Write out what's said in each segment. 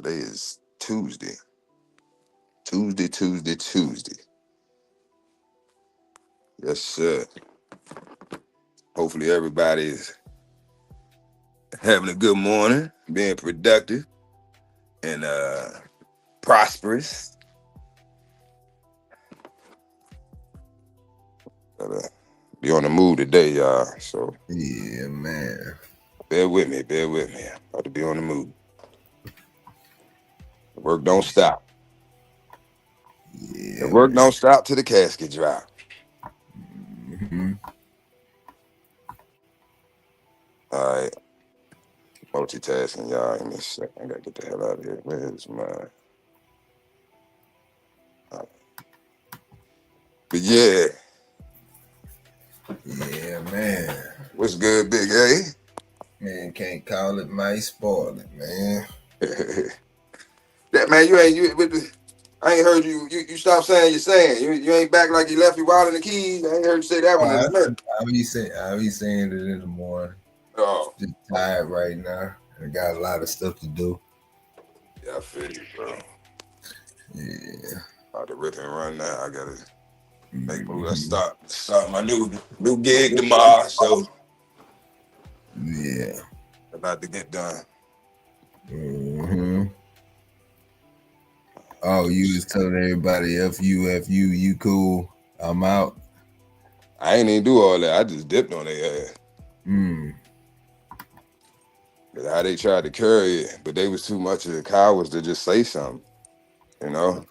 Today is Tuesday. Tuesday. Yes, sir. Hopefully everybody's having a good morning, being productive and prosperous. Gotta be on the move today, y'all. So Yeah, man. bear with me. About to be on the move. The work don't Yeah, stop. The yeah, work man. don't stop till the casket drop. hmm All right. Multitasking, y'all. Give me a second. I gotta get the hell out of here. Where's my but yeah, Yeah, man. what's good, Big A? Man, can't call it might spoil it, man. That man, you ain't you. I ain't heard you. You stop saying you're saying. You ain't back like you left your wallet and the keys. I ain't heard you say that one in Oh, a minute. I'll be saying it in the morning. Oh, Just tired right now. I got a lot of stuff to do. yeah, I feel you, bro. Yeah. About to rip and run now. I gotta make moves. I hmm start my new gig tomorrow, so Yeah. about to get done. hmm Oh, you was telling everybody F you, you cool. I'm out. I ain't even do all that. I just dipped on their ass. Mm. 'Cause how they tried to carry it, but they was too much of the cowards to just say something. You know,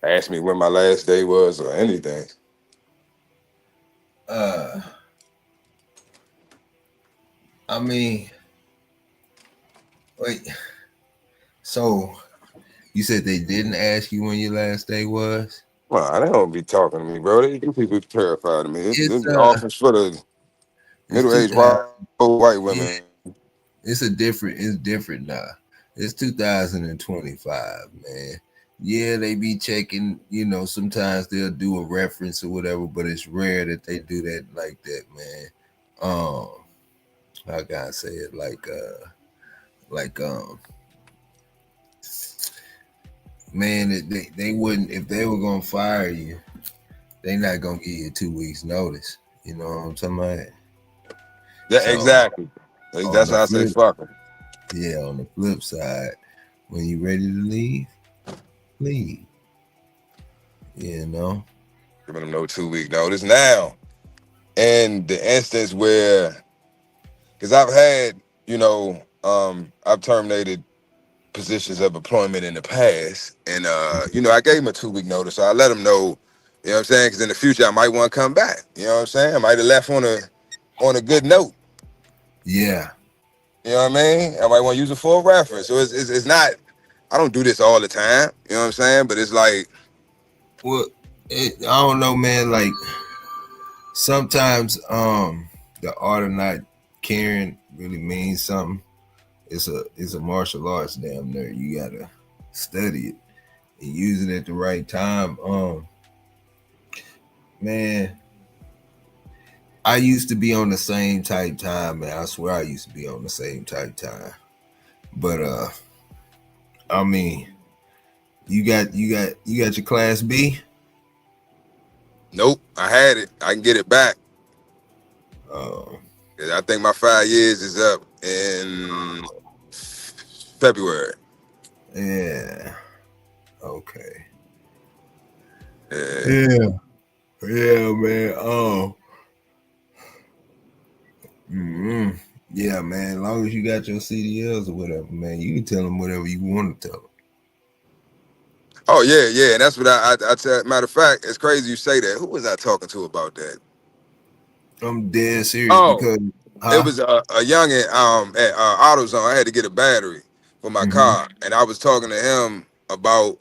ask me when my last day was or anything. Uh, I mean, wait. So you said they didn't ask you when your last day was? Well, they don't be talking to me, bro. Them people terrified of me. It's It's office for the it's middle-aged 2000. white Yeah, women. it's different now. It's 2025, man. Yeah, they be checking, sometimes they'll do a reference or whatever, but it's rare that they do that like that, man. Um, how can I say it? Like man, they wouldn't, if they were gonna fire you, they not gonna give you 2 weeks notice. You know what I'm talking about? Yeah, So exactly. on That's the why I say flip, fuck them. yeah, on the flip side, when you ready to leave, leave. You know. Giving them no 2 week notice now. And the instance where, because I've had, I've terminated positions of employment in the past, and I gave them a 2 week notice, so I let them know, you know what I'm saying, because in the future I might want to come back. You know what I'm saying? I might have left on a good note. Yeah. You know what I mean? I might want to use it for a reference. So it's not. I don't do this all the time. You know what I'm saying? But it's like, Well, I don't know, man. Like sometimes, the art of not caring really means something. It's a martial arts, damn near. You gotta study it and use it at the right time. Man, I used to be on the same type time, man. I swear I used to be on the same type time. But I mean, you got your class B. nope, I had it. I can get it back. Uh, 'Cause I think my 5 years is up in February. yeah. Okay. Uh, Yeah. Yeah, man. Mm-hmm. Yeah, man. As long as you got your CDLs or whatever, man, you can tell them whatever you want to tell them. oh yeah, and that's what I tell. Matter of fact, it's crazy you say that. Who was I talking to about that? I'm dead serious Oh, because, it huh? was a youngin at AutoZone. I had to get a battery for my Mm-hmm. car, and I was talking to him about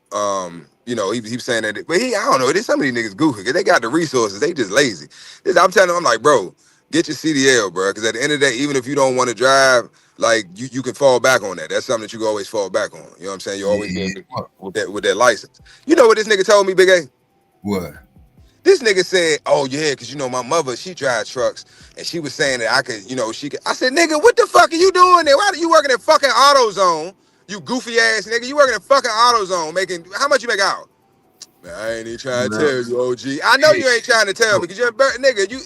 he was saying that, but I don't know. There's some of these niggas goofy because they got the resources, they just lazy. I'm telling him, I'm like, bro, get your CDL, bro, because at the end of the day, even if you don't want to drive, like you can fall back on that. That's something that you can always fall back on. You know what I'm saying? You always be Yeah. able to, with that license. You know what this nigga told me, Big A? What? This nigga said, "Oh yeah, because my mother, she drives trucks, and she was saying that I could, she could." I said, "Nigga, what the fuck are you doing there? Why are you working at fucking AutoZone? You goofy ass nigga. You working at fucking AutoZone making how much you make out? Man, I ain't even trying to Well, tell you, OG. I know hey, you ain't trying to tell me because you're a nigga. You,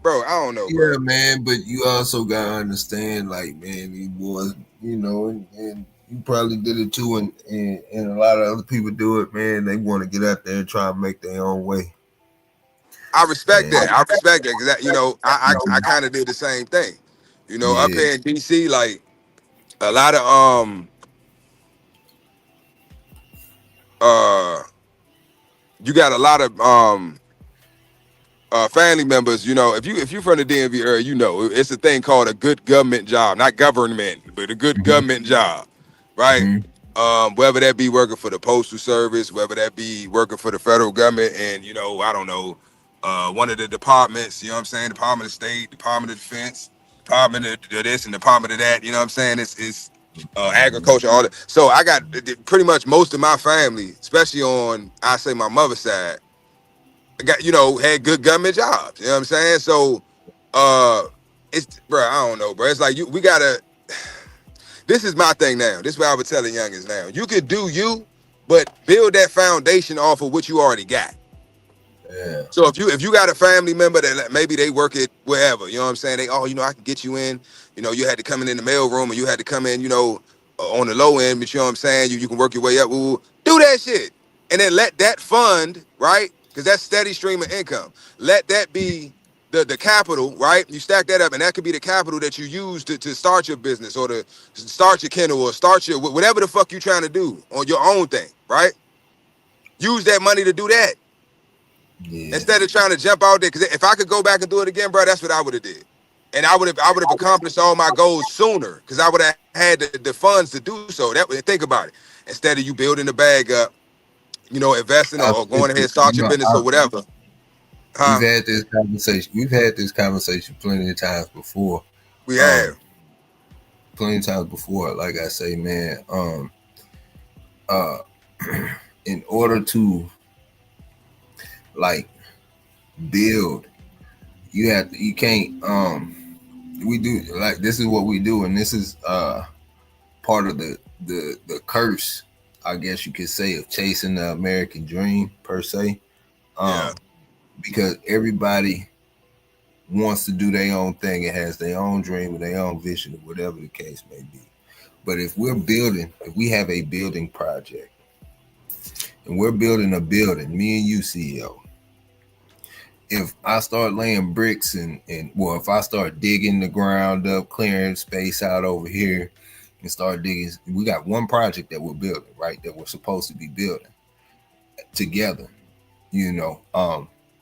bro. I don't know, bro. yeah, man, but you also gotta understand, like, man, these boys, and you probably did it too, and a lot of other people do it, man. They want to get out there and try and make their own way, I respect and that. I respect that because you know I kind of did the same thing. You know, up yeah, here in DC, like a lot of uh you got a lot of family members, you know, if you from the DMV area, you know, it's a thing called a good government job, not government, but a good hmm government job, right? hmm Whether that be working for the postal service, whether that be working for the federal government, and you know, I don't know, one of the departments, you know what I'm saying, Department of State, Department of Defense, Department of this and Department of that, you know what I'm saying? It's agriculture, all that. So I got pretty much most of my family, especially on I say my mother's side got had good government jobs. You know what I'm saying? So uh it's bro, I don't know, bro. It's like we gotta this is my thing now. This is what I was telling youngins now. You could do you, but build that foundation off of what you already got. yeah, So if you got a family member that maybe they work at wherever, you know what I'm saying? They I can get you in. You know, you had to come in the mail room and you had to come in, on the low end, but you know what I'm saying? You can work your way up. Ooh, do that shit. And then let that fund, right? Because that's steady stream of income. Let that be the capital, right? You stack that up, and that could be the capital that you use to start your business or to start your kennel or start your whatever the fuck you trying to do on your own thing, right? Use that money to do that yeah. instead of trying to jump out there. Because if I could go back and do it again, bro, that's what I would have did, and I would have accomplished all my goals sooner because I would have had the funds to do so. Think about it. Instead of you building the bag up, investing I or think going ahead and start your business or whatever, we've huh? had this conversation. We've had this conversation plenty of times before. We Um, have. plenty of times before. Like I say, man, uh, in order to like build, you can't we do like this is what we do, and this is part of the curse, I guess you could say, of chasing the American dream per se. Yeah. Um, because everybody wants to do their own thing and has their own dream or their own vision or whatever the case may be. But if we have a building project and we're building a building, me and you, CEO, if I start laying bricks and well, if I start digging the ground up, clearing space out over here and start digging, we got one project that we're building, right? That we're supposed to be building together. You know,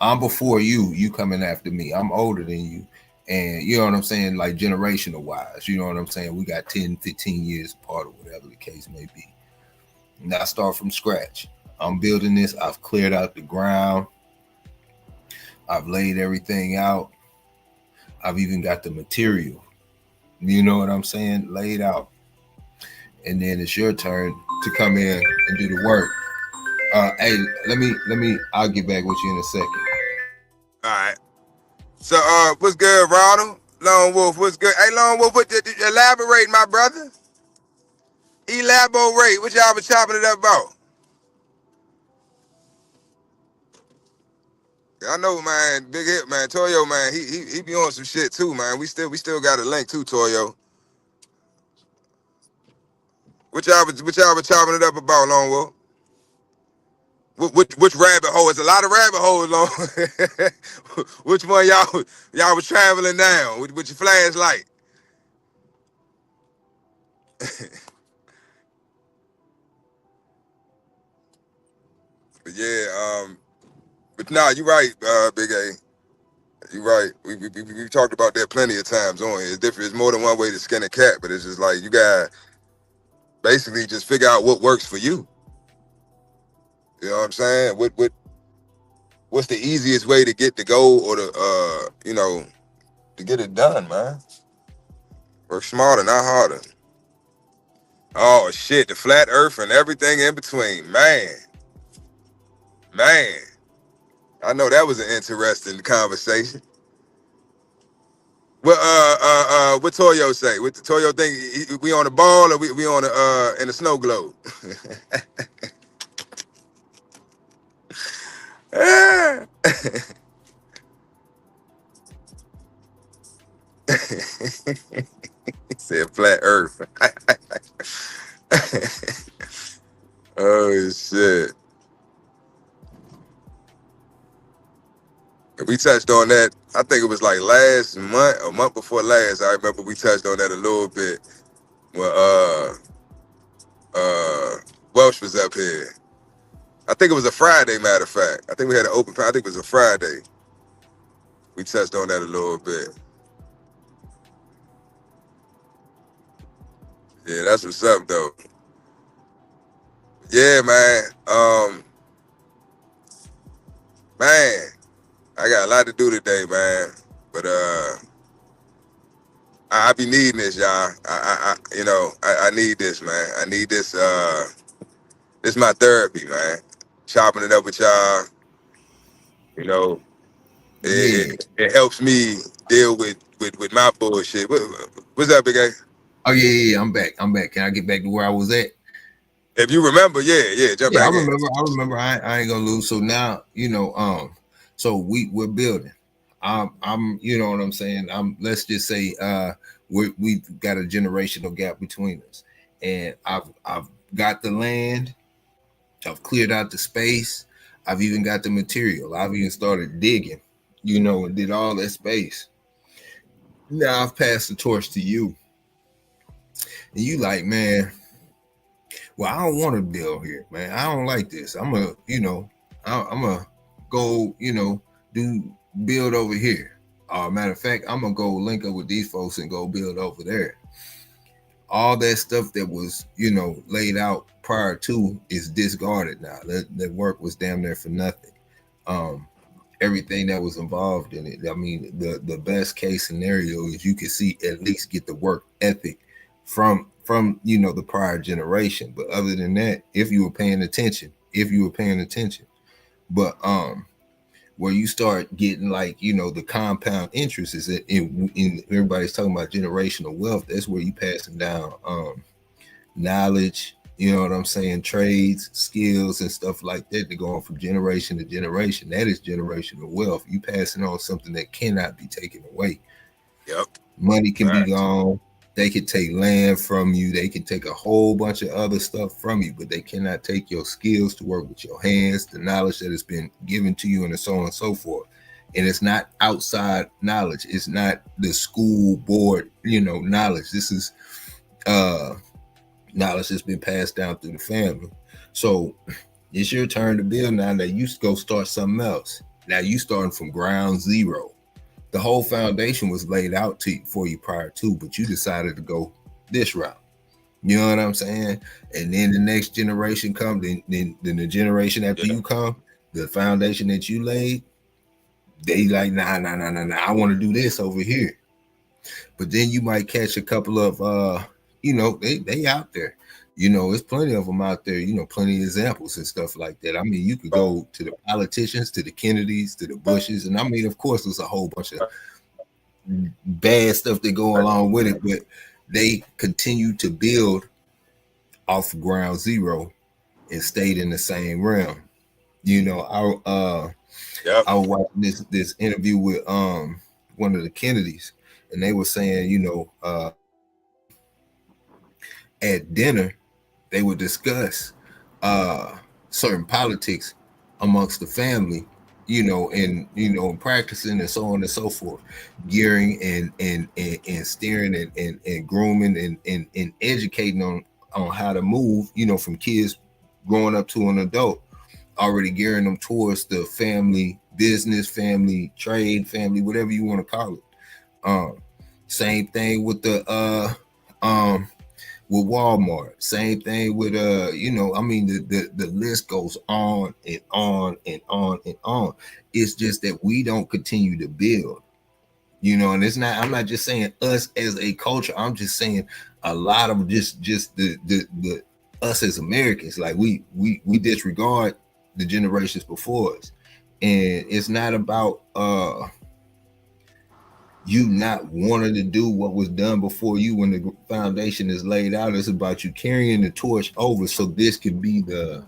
I'm before you coming after me. I'm older than you. And you know what I'm saying? Like generational wise, you know what I'm saying? We got 10, 15 years apart or whatever the case may be. And I start from scratch. I'm building this. I've cleared out the ground. I've laid everything out. I've even got the material. You know what I'm saying? Laid out. And then it's your turn to come in and do the work. Hey, I'll get back with you in a second. All right. So, what's good, Ronald? Lone Wolf, what's good? Hey, Lone Wolf, elaborate, my brother. Elaborate. What y'all was chopping it up about? I know, man. Big hit, man. Toyo, man. He be on some shit too, man. We still got a link too, Toyo. What y'all was chopping it up about, Lone Wolf? Which rabbit hole? It's a lot of rabbit holes, Lone. Which one y'all was traveling down with your flashlight? But yeah, but nah, you right, Big A. You right. We talked about that plenty of times on here. It's different. It's more than one way to skin a cat, but it's just like you got basically just figure out what works for you. You know what I'm saying? What's the easiest way to get the goal or to get it done, man? Work smarter, not harder. Oh shit, the flat earth and everything in between. Man. I know that was an interesting conversation. What Toyo say? What the Toyo think? We on the ball or we on the in the snow globe? He said flat Earth. Oh shit! We touched on that. I think it was like last month or month before last. I remember we touched on that a little bit when Welsh was up here. I think it was a Friday, matter of fact. I think we had an open. I think it was a Friday. We touched on that a little bit. Yeah, that's what's up though. Yeah, man. Man, I got a lot to do today, man. But I be needing this, y'all. I need this, man. I need this. This my therapy, man. Chopping it up with y'all. You know, Yeah. it helps me deal with my bullshit. What's up, Big A? Oh yeah. I'm back. Can I get back to where I was at? If you remember, yeah, jump Yeah, I back in. remember. I ain't gonna lose. So now, so we're building. You know what I'm saying. Let's just say, we've got a generational gap between us, and I've got the land. I've cleared out the space. I've even got the material. I've even started digging, and did all that space. Now I've passed the torch to you, and you like, man. Well, I don't want to build here, man. I don't like this. I'm gonna go, do build over here. Matter of fact, I'm gonna go link up with these folks and go build over there. All that stuff that was, laid out prior to is discarded now. That work was damn near for nothing. Everything that was involved in it. I mean, the best case scenario is you can see at least get the work ethic from the prior generation. But other than that, if you were paying attention, but where you start getting like the compound interest is that in everybody's talking about generational wealth. That's where you passing down knowledge, you know what I'm saying, trades, skills, and stuff like that. They're going from generation to generation. That is generational wealth. You passing on something that cannot be taken away. Yep. Money can be gone. They can take land from you. They can take a whole bunch of other stuff from you, but they cannot take your skills to work with your hands, the knowledge that has been given to you, and so on and so forth. And it's not outside knowledge. It's not the school board, knowledge. This is knowledge that's been passed down through the family. So it's your turn to build now. That you go start something else. Now you starting from ground zero. The whole foundation was laid out for you prior to, but you decided to go this route. You know what I'm saying? And then the next generation comes, then the generation after you come, the foundation that you laid, they like, nah. I want to do this over here. But then you might catch a couple of, they out there. There's plenty of them out there, plenty of examples and stuff like that. I mean, you could go to the politicians, to the Kennedys, to the Bushes. And I mean, of course, there's a whole bunch of bad stuff that go along with it, but they continue to build off of ground zero and stayed in the same realm. I was watching this interview with one of the Kennedys, and they were saying, at dinner, they would discuss certain politics amongst the family, and practicing and so on and so forth, gearing and steering and grooming and educating on how to move, from kids growing up to an adult, already gearing them towards the family business, family trade, family, whatever you want to call it. Same thing with with Walmart, same thing with the list goes on and on and on and on. It's just that we don't continue to build, and it's not, I'm not just saying us as a culture, I'm just saying a lot of just the us as Americans, like we disregard the generations before us. And it's not about you not wanting to do what was done before you when the foundation is laid out. It's about you carrying the torch over so this could be the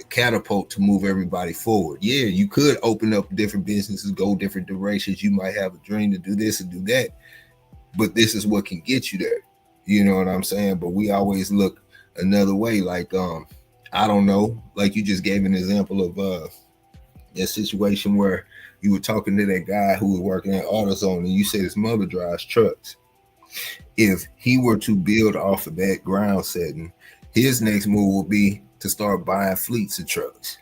catapult to move everybody forward. Yeah, you could open up different businesses, go different directions. You might have a dream to do this and do that, but this is what can get you there. You know what I'm saying? But we always look another way. Like, I don't know, like you just gave an example of that situation where you were talking to that guy who was working at AutoZone and you said his mother drives trucks. If he were to build off of that ground setting, his next move will be to start buying fleets of trucks.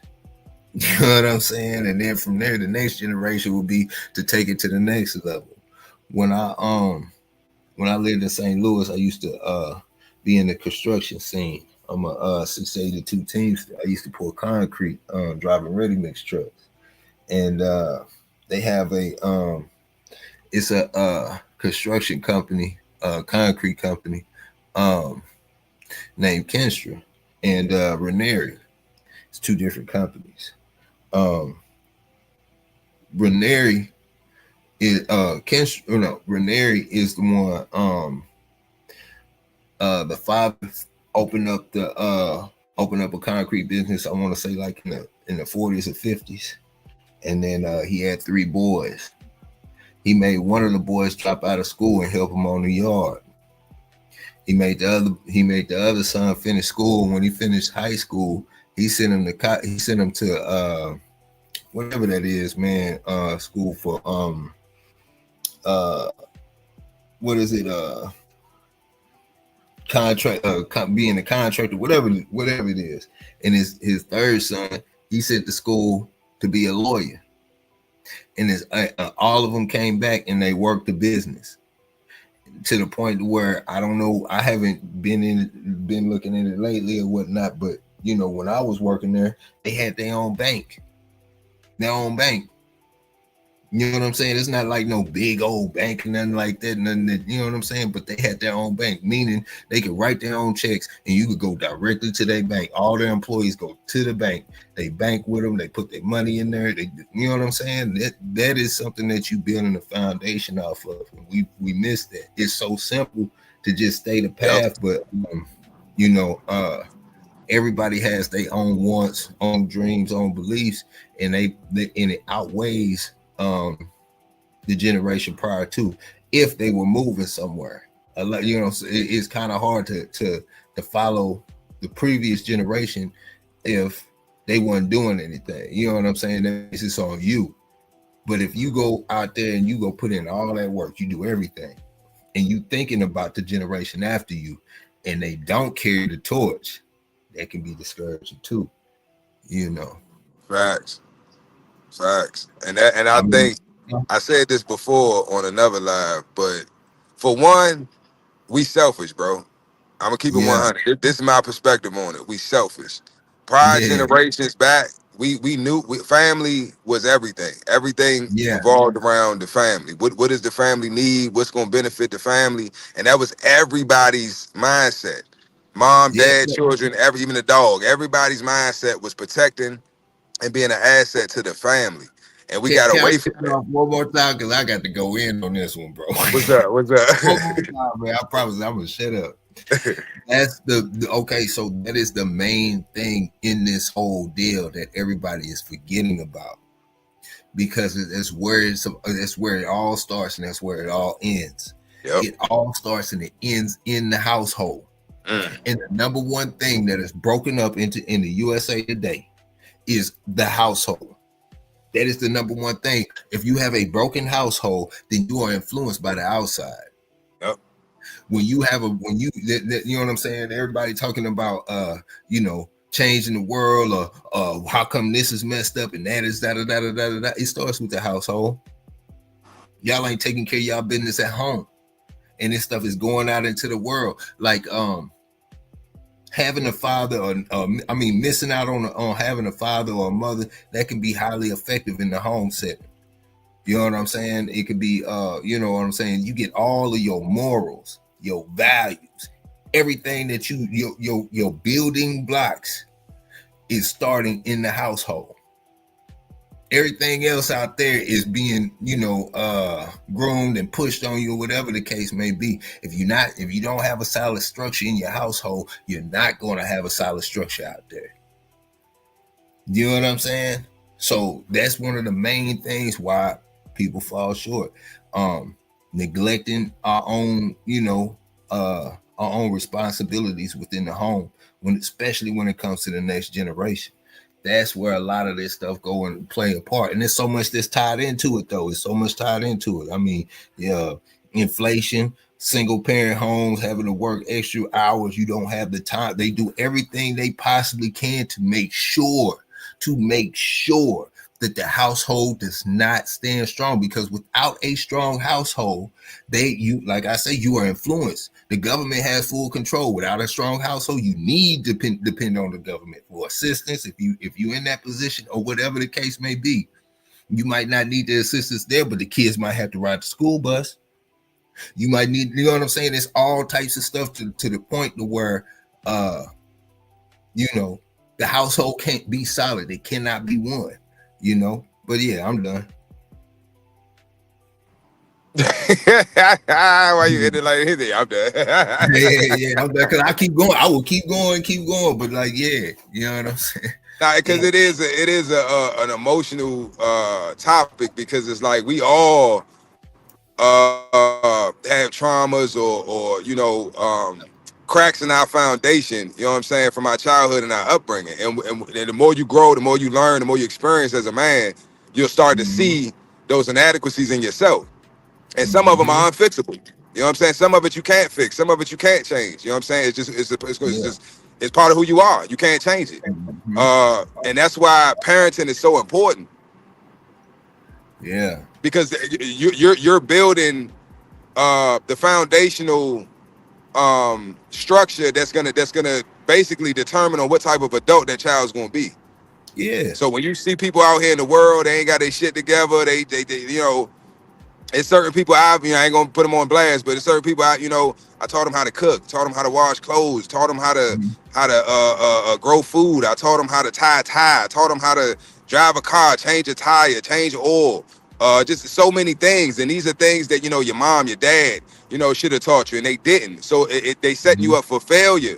You know what I'm saying? And then from there, the next generation will be to take it to the next level. When I lived in St. Louis, I used to be in the construction scene. I'm a 682 Teamster. I used to pour concrete, driving ready mix trucks, and they have it's a construction company, concrete company, named Kenstra and Ranieri. It's two different companies. Ranieri is Ranieri is the one. The father opened up a concrete business. I want to say like in the 40s or 50s, and then he had three boys. He made one of the boys drop out of school and help him on the yard. He made the other son finish school. When he finished high school, he sent him to whatever that is, man. School for what is it? Contract, being a contractor, whatever it is. And his third son, he sent to school to be a lawyer. And all of them came back and they worked the business to the point where I don't know. I haven't been looking at it lately or whatnot, but you know, when I was working there, they had their own bank. You know what I'm saying? It's not like no big old bank and nothing like that. You know what I'm saying? But they had their own bank, meaning they could write their own checks and you could go directly to their bank. All their employees go to the bank. They bank with them. They put their money in there. You know what I'm saying? That is something that you building a foundation off of. And we miss that. It's so simple to just stay the path, but you know, everybody has their own wants, own dreams, own beliefs, and it outweighs the generation prior to, if they were moving somewhere. You know, it's kind of hard to follow the previous generation if they weren't doing anything. You know what I'm saying? This is on you. But if you go out there and you go put in all that work, you do everything, and you thinking about the generation after you, and they don't carry the torch, that can be discouraging too. You know. Facts. And I think I said this before on another live, but for one, we selfish, bro. I'm gonna keep it 100. This is my perspective on it. We selfish. Prior generations back, we knew family was everything. Everything revolved around the family. What does the family need? What's gonna benefit the family? And that was everybody's mindset. Mom, dad, children, even the dog. Everybody's mindset was protecting and being an asset to the family. And we got away from that. One more time, because I got to go in on this one, bro. What's up? One more time, man. I promise I'm gonna shut up. That's okay. So that is the main thing in this whole deal that everybody is forgetting about, because that's where it all starts and that's where it all ends. Yep. It all starts and it ends in the household. And the number one thing that is broken up in the USA today is the household. That is the number one thing. If you have a broken household, then you are influenced by the outside. Yep. When you know what I'm saying? Everybody talking about you know, changing the world, or how come this is messed up and that is da da da da da da. It starts with the household. Y'all ain't taking care of y'all business at home, and this stuff is going out into the world. Like having a father, or missing out on having a father or a mother, that can be highly effective in the home setting. You know what I'm saying? It could be, you know what I'm saying? You get all of your morals, your values, everything that your building blocks is starting in the household. everything else out there is being, groomed and pushed on you, or whatever the case may be. If you don't have a solid structure in your household, you're not going to have a solid structure out there. You know what I'm saying? So that's one of the main things why people fall short. Neglecting our own, our own responsibilities within the home, especially when it comes to the next generation. That's where a lot of this stuff go and play a part. And there's so much that's tied into it, though. It's so much tied into it. I mean, inflation, single parent homes, having to work extra hours. You don't have the time. They do everything they possibly can to make sure that the household does not stand strong, because without a strong household, like I say, you are influenced. The government has full control. Without a strong household, you need to depend on the government for assistance. If you're in that position, or whatever the case may be, you might not need the assistance there, but the kids might have to ride the school bus. You might need, you know what I'm saying? There's all types of stuff to the point to where, the household can't be solid. It cannot be won, But yeah, I'm done. Why you ending like this? I'm done. yeah, I'm done. Because I keep going. I will keep going. But like, yeah, you know what I'm saying? Nah, because it is an emotional topic, because it's like we all have traumas or cracks in our foundation, you know what I'm saying, from our childhood and our upbringing. And the more you grow, the more you learn, the more you experience as a man, you'll start to see those inadequacies in yourself. And some of them are unfixable. You know what I'm saying? Some of it you can't fix. Some of it you can't change. You know what I'm saying? It's part of who you are. You can't change it. And that's why parenting is so important. Yeah. Because you're building the foundational structure that's gonna basically determine on what type of adult that child's gonna be. Yeah. So when you see people out here in the world, they ain't got their shit together. They it's certain people I ain't gonna put them on blast, but it's certain people I taught them how to cook, taught them how to wash clothes, taught them how to grow food. I taught them how to tie a tie, taught them how to drive a car, change a tire, change oil. Just so many things, and these are things that your mom, your dad, should have taught you, and they didn't. So they setting you up for failure.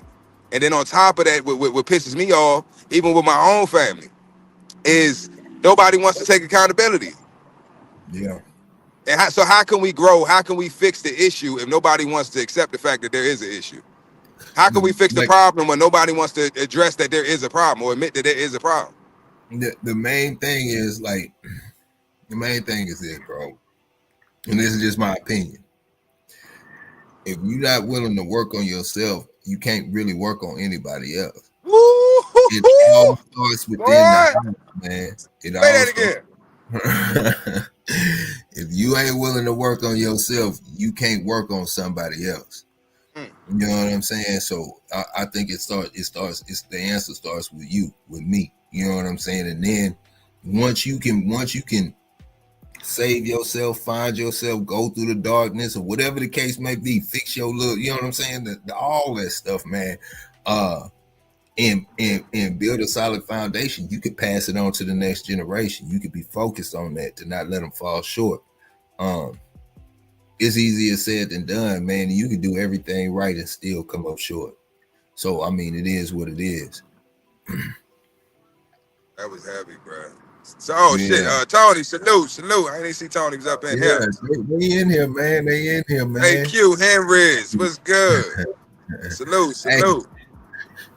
And then on top of that, what pisses me off, even with my own family, is nobody wants to take accountability. Yeah. And so how can we grow? How can we fix the issue if nobody wants to accept the fact that there is an issue? How can we fix the problem when nobody wants to address that there is a problem or admit that there is a problem? The main thing is this, bro. And this is just my opinion. If you're not willing to work on yourself, you can't really work on anybody else. It all starts within the house, man. Say that again. If you ain't willing to work on yourself, you can't work on somebody else. You know what I'm saying? So I think the answer starts with you, with me. You know what I'm saying? And then once you can save yourself, find yourself, go through the darkness or whatever the case may be, fix your look, you know what I'm saying? All that stuff, man. And build a solid foundation. You could pass it on to the next generation. You could be focused on that to not let them fall short. It's easier said than done, man. You can do everything right and still come up short. So I mean, it is what it is. That was heavy, bro. So shit, Tony, salute. I didn't see Tony was up in here. They in here, man. Hey Q, Henrys, what's good? Salute. Hey,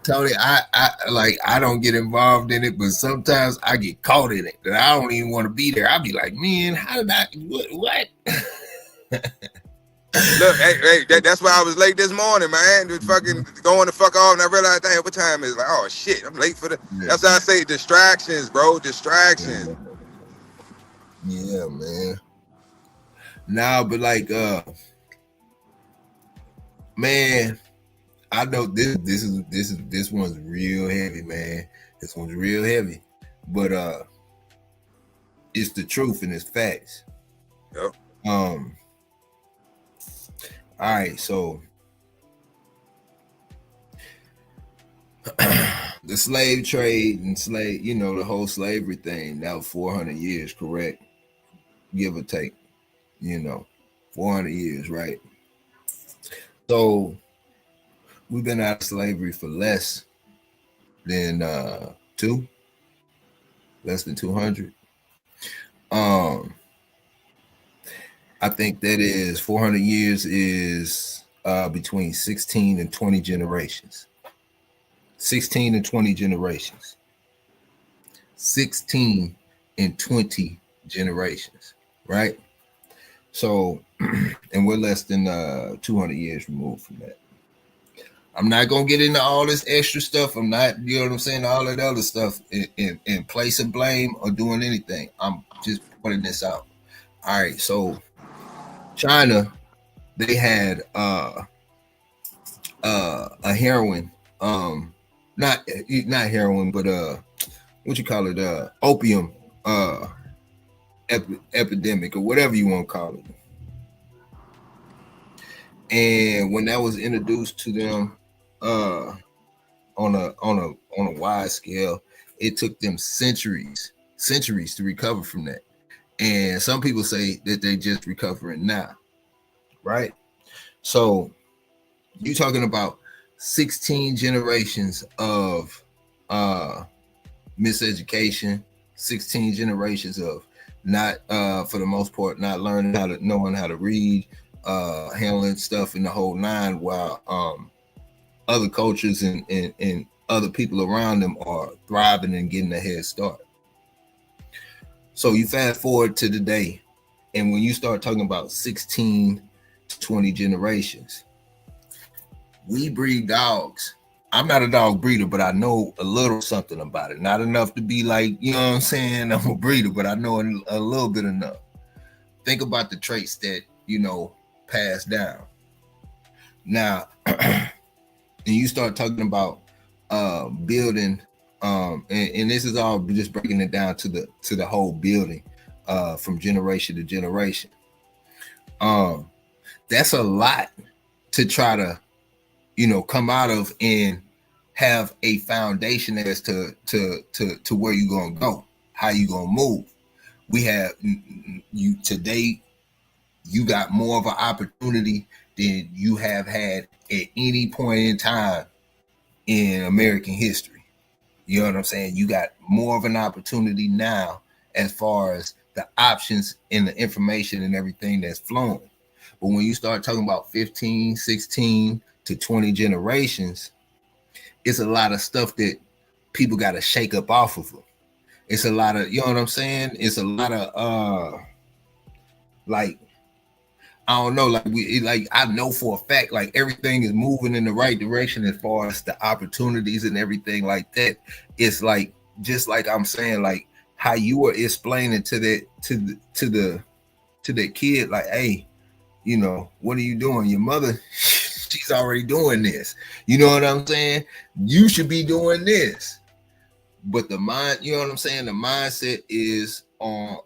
Tony, I don't get involved in it, but sometimes I get caught in it that I don't even want to be there. I'll be like, man, how did I what? Look, hey, that's why I was late this morning, man. Just fucking going the fuck off, and I realized, damn, what time is it? Like, oh shit, I'm late for the. Yeah. That's why I say distractions, bro. Distractions. Yeah, man. Nah, but like, man, I know this one's real heavy, man. This one's real heavy, but it's the truth and it's facts. Yep. All right, so The slave trade and slave, the whole slavery thing. That was 400 years, correct? Give or take, you know, 400 years, right? So we've been out of slavery for than two, less than 200. Um, I think that is 400 years is between 16 and 20 generations. 16 and 20 generations. 16 and 20 generations, right? So, and we're less than 200 years removed from that. I'm not gonna get into all this extra stuff. I'm not, you know what I'm saying, all that other stuff in place of blame or doing anything. I'm just pointing this out. All right, so China, they had a heroin, not heroin, but what you call it, opium epidemic or whatever you want to call it. And when that was introduced to them on a wide scale, it took them centuries to recover from that. And some people say that they're just recovering now, right? So you're talking about 16 generations of miseducation, 16 generations of not for the most part not knowing how to read, handling stuff in the whole nine, while other cultures and other people around them are thriving and getting a head start. So you fast forward to today, and when you start talking about 16 to 20 generations, we breed dogs. I'm not a dog breeder, but I know a little something about it. Not enough to be like, you know what I'm saying, I'm a breeder, but I know a little bit enough. Think about the traits that, pass down. Now, and you start talking about building, and this is all just breaking it down to the whole building from generation to generation. That's a lot to try to, come out of and have a foundation as to where you're gonna go, how you gonna move. We have you today. You got more of an opportunity than you have had at any point in time in American history. You know what I'm saying? You got more of an opportunity now as far as the options and the information and everything that's flowing. But when you start talking about 15, 16 to 20 generations, it's a lot of stuff that people got to shake up off of them. It's a lot of, you know what I'm saying? It's a lot of like, I don't know, like I know for a fact, like everything is moving in the right direction as far as the opportunities and everything like that. It's like, just like I'm saying, like how you were explaining to the kid, like, hey, what are you doing? Your mother, she's already doing this. You know what I'm saying? You should be doing this. But the mind, you know what I'm saying? The mindset is on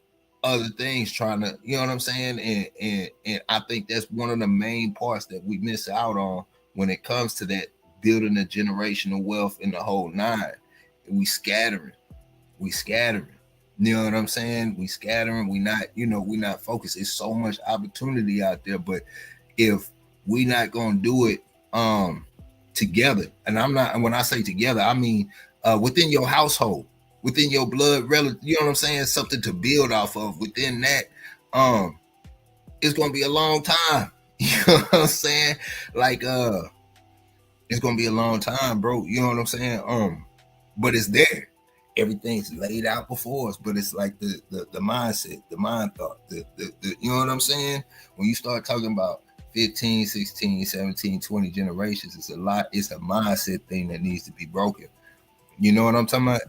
other things, trying to, you know what I'm saying? And I think that's one of the main parts that we miss out on when it comes to that building the generational wealth in the whole nine. We scattering. You know what I'm saying? We scattering. We not focused. It's so much opportunity out there, but if we not gonna do it together, and I'm not, when I say together, I mean within your household, within your blood relative, you know what I'm saying? Something to build off of within that. It's gonna be a long time. You know what I'm saying? Like it's gonna be a long time, bro. You know what I'm saying? But it's there. Everything's laid out before us, but it's like the mindset, the mind thought, the you know what I'm saying? When you start talking about 15, 16, 17, 20 generations, it's a lot. It's a mindset thing that needs to be broken. You know what I'm talking about?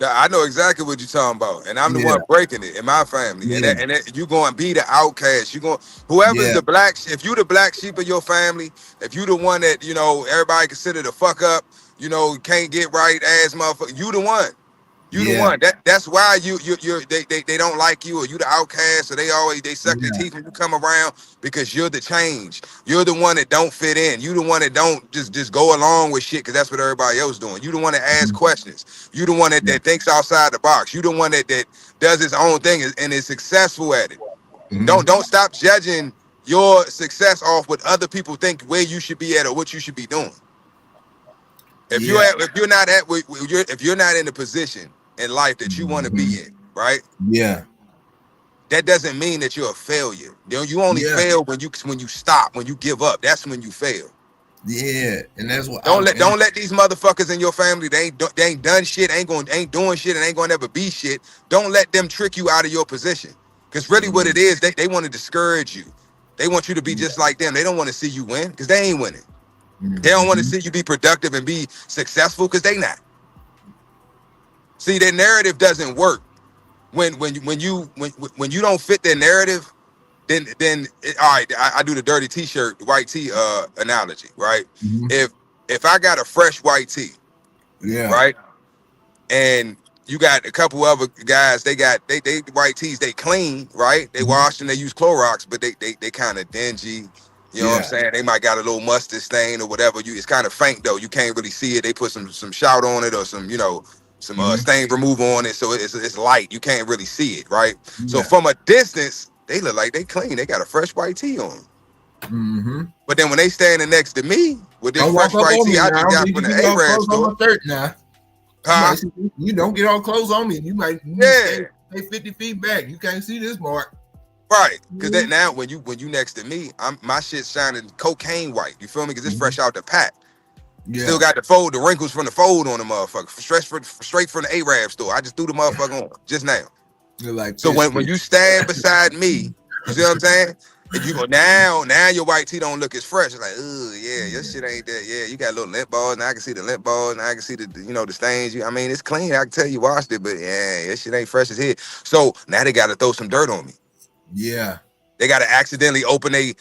I know exactly what you're talking about, and I'm the one breaking it in my family. Yeah. And you going to be the outcast. You going whoever's the black. If you the black sheep of your family, if you the one that everybody consider the fuck up, can't get right ass motherfucker. You the one. You the one that's why they don't like you, or you the outcast, or they suck their teeth when you come around, because you're the change. You're the one that don't fit in. You the one that don't just go along with shit because that's what everybody else doing. You the one that asks questions. You the one that thinks outside the box. You the one that does his own thing and is successful at it. Don't stop judging your success off what other people think where you should be at or what you should be doing. If you're not in the position in life that you want to be in, right? Yeah. That doesn't mean that you're a failure. You only fail when you stop, when you give up. That's when you fail. Yeah, and that's what don't let these motherfuckers in your family. They ain't done shit, ain't doing shit, and ain't gonna ever be shit. Don't let them trick you out of your position. Because really, what it is, they want to discourage you. They want you to be just like them. They don't want to see you win because they ain't winning. They don't want to see you be productive and be successful because they not. See, their narrative doesn't work. When you don't fit their narrative, then all right. I do the dirty t-shirt, white tee analogy, right? If I got a fresh white tee, right, and you got a couple other guys, they white tees, they clean, right? They wash and they use Clorox, but they kind of dingy. You know what I'm saying? They might got a little mustard stain or whatever. It's kind of faint though. You can't really see it. They put some shout on it or some stain removal on it, so it's light. You can't really see it, right? So from a distance, they look like they clean. They got a fresh white tee on. But then when they standing next to me with this fresh white tee, I just got from the Arab store. Now. Huh? You don't get all clothes on me. You might stay 50 feet back. You can't see this mark. Right, because that now when you next to me, my shit's shining cocaine white. You feel me? Because it's fresh out the pack. Still got the wrinkles from the fold on the motherfucker. Straight from the Arab store. I just threw the motherfucker on just now. Like so when you stand beside me, you see what I'm saying? And you go now your white tee don't look as fresh. It's like, oh yeah, your shit ain't that. Yeah, you got little lint balls. Now I can see the lint balls. Now I can see the stains. I mean, it's clean. I can tell you washed it, but yeah, your shit ain't fresh as hell. So now they got to throw some dirt on me. Yeah. They got to accidentally open they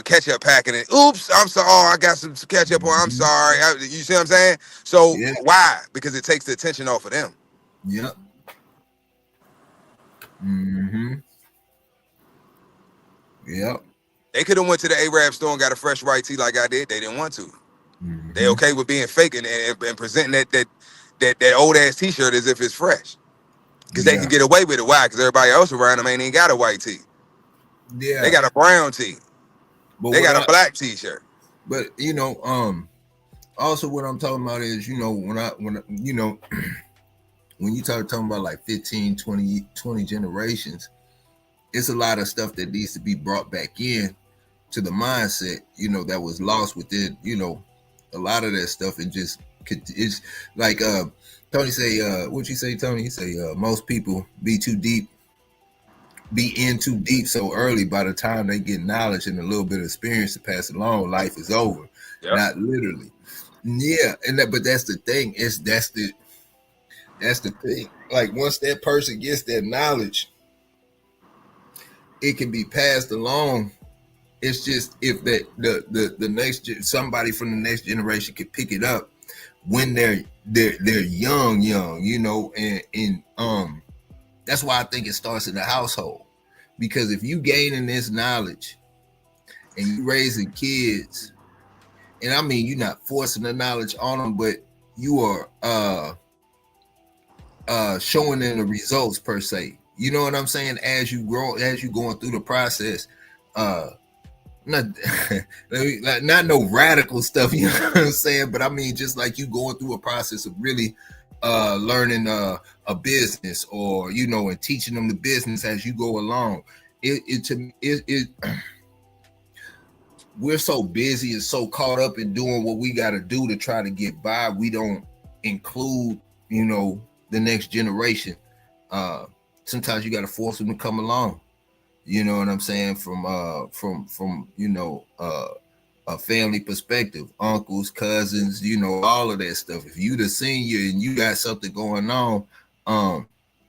ketchup packet and oops, I'm sorry, I got some ketchup on. I'm sorry. You see what I'm saying? So why? Because it takes the attention off of them. Yep. Yep. They could have went to the Arab store and got a fresh white tee like I did. They didn't want to. They okay with being fake and presenting that old ass t-shirt as if it's fresh. Because they can get away with it. Why? Because everybody else around them ain't even got a white tee. Yeah. They got a brown tee. But they got a black t-shirt. But also what I'm talking about is, when you talking about like 15, 20 generations, it's a lot of stuff that needs to be brought back in to the mindset, that was lost within, a lot of that stuff. And just it's like Tony say, what you say, Tony? You say most people be in too deep so early. By the time they get knowledge and a little bit of experience to pass along, life is over. Not literally. Yeah, but that's the thing. That's the thing. Like once that person gets that knowledge, it can be passed along. It's just if the next somebody from the next generation can pick it up when they're young, and that's why I think it starts in the household. Because if you gaining this knowledge and you raising kids, and I mean you're not forcing the knowledge on them, but you are showing them the results per se. You know what I'm saying? As you grow, as you going through the process, not no radical stuff, you know what I'm saying? But I mean, just like you going through a process of really learning a business, or and teaching them the business as you go along. We're so busy and so caught up in doing what we got to do to try to get by. We don't include, the next generation. Sometimes you got to force them to come along. You know what I'm saying? From a family perspective, uncles, cousins, all of that stuff. If you the senior and you got something going on,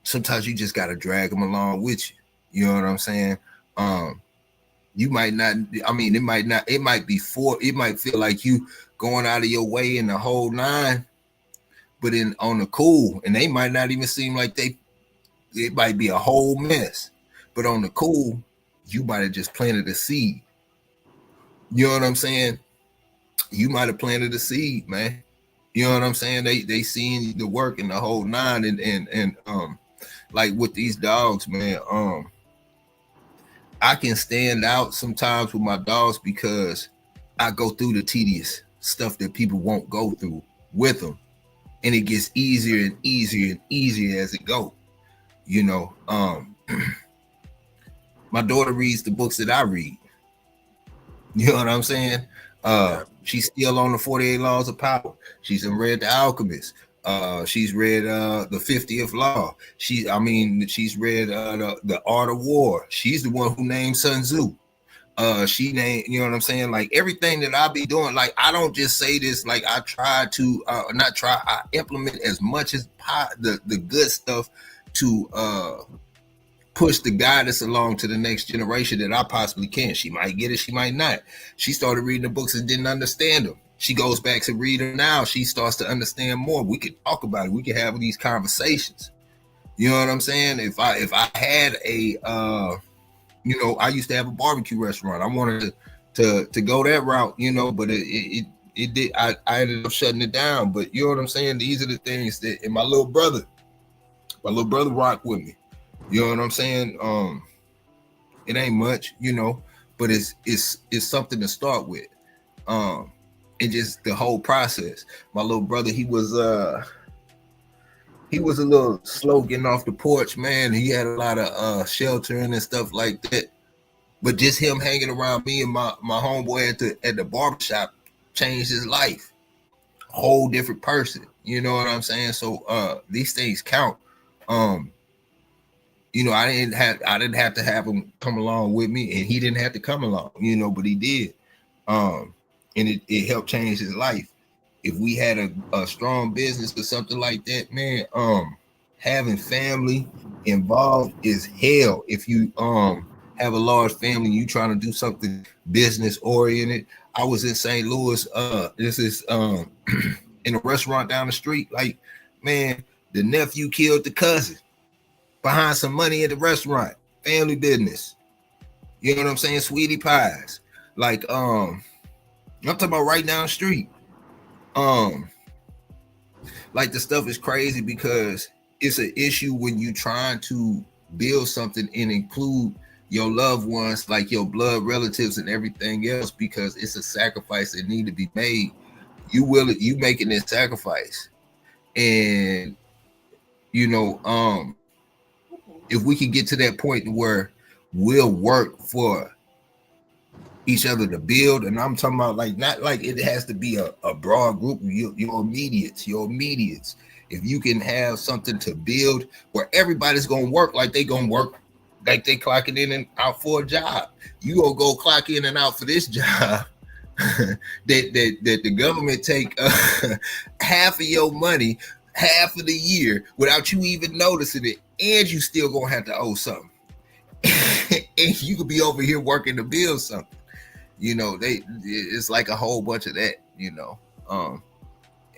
sometimes you just got to drag them along with you. You know what I'm saying? You might not, it might feel like you going out of your way in the whole nine, but on the cool, and they might not even seem like it might be a whole mess, but on the cool, you might have just planted a seed. You know what I'm saying? You might have planted a seed, man. You know what I'm saying? They seen the work and the whole nine, and like with these dogs, man. I can stand out sometimes with my dogs because I go through the tedious stuff that people won't go through with them, and it gets easier and easier and easier as it go. You know, my daughter reads the books that I read. You know what I'm saying? She's still on the 48 Laws of Power. She's read The Alchemist. She's read the 50th Law. She's read the Art of War. She's the one who named Sun Tzu. She named, you know what I'm saying? Like everything that I be doing, like I don't just say this, like I try to I implement as much as the good stuff to push the guidance along to the next generation that I possibly can. She might get it, she might not. She started reading the books and didn't understand them. She goes back to read them now. She starts to understand more. We could talk about it. We could have these conversations. You know what I'm saying? If I had a I used to have a barbecue restaurant. I wanted to go that route, but it did. I ended up shutting it down. But you know what I'm saying? These are the things that, and my little brother rocked with me. You know what I'm saying? It ain't much, but it's something to start with. And just the whole process. My little brother, he was a little slow getting off the porch, man. He had a lot of sheltering and stuff like that. But just him hanging around me and my homeboy at the barbershop changed his life. Whole different person. You know what I'm saying? So these things count. I didn't have to have him come along with me, and he didn't have to come along, but he did. And it helped change his life. If we had a strong business or something like that, man, having family involved is hell. If you have a large family, you trying to do something business oriented. I was in St. Louis. This is in a restaurant down the street. Like, man, the nephew killed the cousin behind some money at the restaurant. Family business. You know what I'm saying? Sweetie pies. Like, I'm talking about right down the street. Like the stuff is crazy because it's an issue when you trying to build something and include your loved ones, like your blood relatives and everything else, because it's a sacrifice that need to be made. You making this sacrifice, and if we can get to that point where we'll work for each other to build, and I'm talking about like not like it has to be a broad group of your immediates. If you can have something to build where everybody's gonna work like they gonna work, like they clocking in and out for a job. You gonna go clock in and out for this job that the government take half of your money, half of the year without you even noticing it, and you still gonna have to owe something. And you could be over here working to build something. It's like a whole bunch of that,